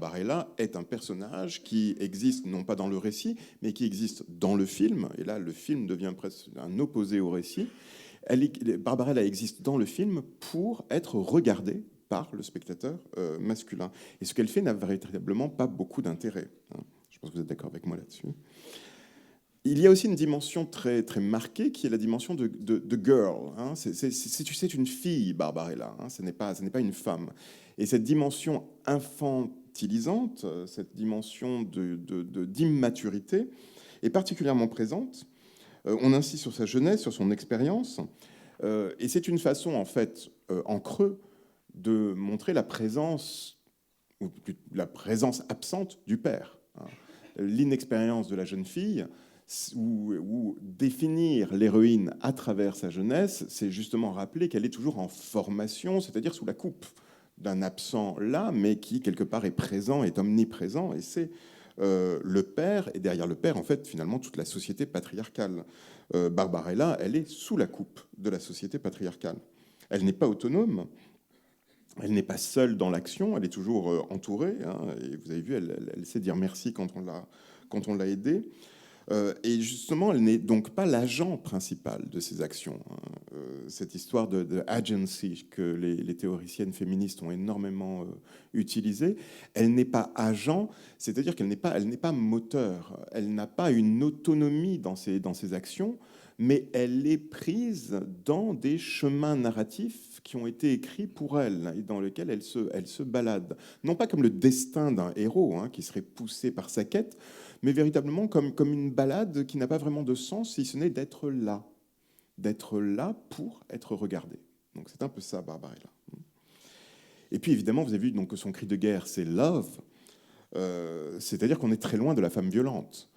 Barbarella est un personnage qui existe non pas dans le récit, mais qui existe dans le film. Et là, le film devient presque un opposé au récit. Barbarella existe dans le film pour être regardée par le spectateur masculin. Et ce qu'elle fait n'a véritablement pas beaucoup d'intérêt, hein. Je pense que vous êtes d'accord avec moi là-dessus. Il y a aussi une dimension très, très marquée qui est la dimension de girl, hein. C'est une fille, Barbarella, hein. Ce n'est pas une femme. Et cette dimension infantilisante, cette dimension d'immaturité est particulièrement présente. On insiste sur sa jeunesse, sur son expérience. Et c'est une façon, en fait, en creux, de montrer la présence, ou la présence absente du père, hein. L'inexpérience de la jeune fille, ou définir l'héroïne à travers sa jeunesse, c'est justement rappeler qu'elle est toujours en formation, c'est-à-dire sous la coupe d'un absent là, mais qui quelque part est présent, est omniprésent, et c'est le père, et derrière le père, en fait, finalement, toute la société patriarcale. Barbarella, elle est sous la coupe de la société patriarcale. Elle n'est pas autonome, elle n'est pas seule dans l'action, elle est toujours entourée, hein, et vous avez vu, elle sait dire merci quand on l'a aidée. Et justement, elle n'est donc pas l'agent principal de ces actions, hein. Cette histoire de agency que les théoriciennes féministes ont énormément utilisée, elle n'est pas agent, c'est-à-dire qu'elle n'est pas moteur, elle n'a pas une autonomie dans ses actions, mais elle est prise dans des chemins narratifs qui ont été écrits pour elle et dans lesquels elle se balade. Non pas comme le destin d'un héros, hein, qui serait poussé par sa quête, mais véritablement comme une balade qui n'a pas vraiment de sens, si ce n'est d'être là pour être regardé. Donc c'est un peu ça, Barbarella. Et puis évidemment, vous avez vu donc, que son cri de guerre, c'est love, c'est-à-dire qu'on est très loin de la femme violente.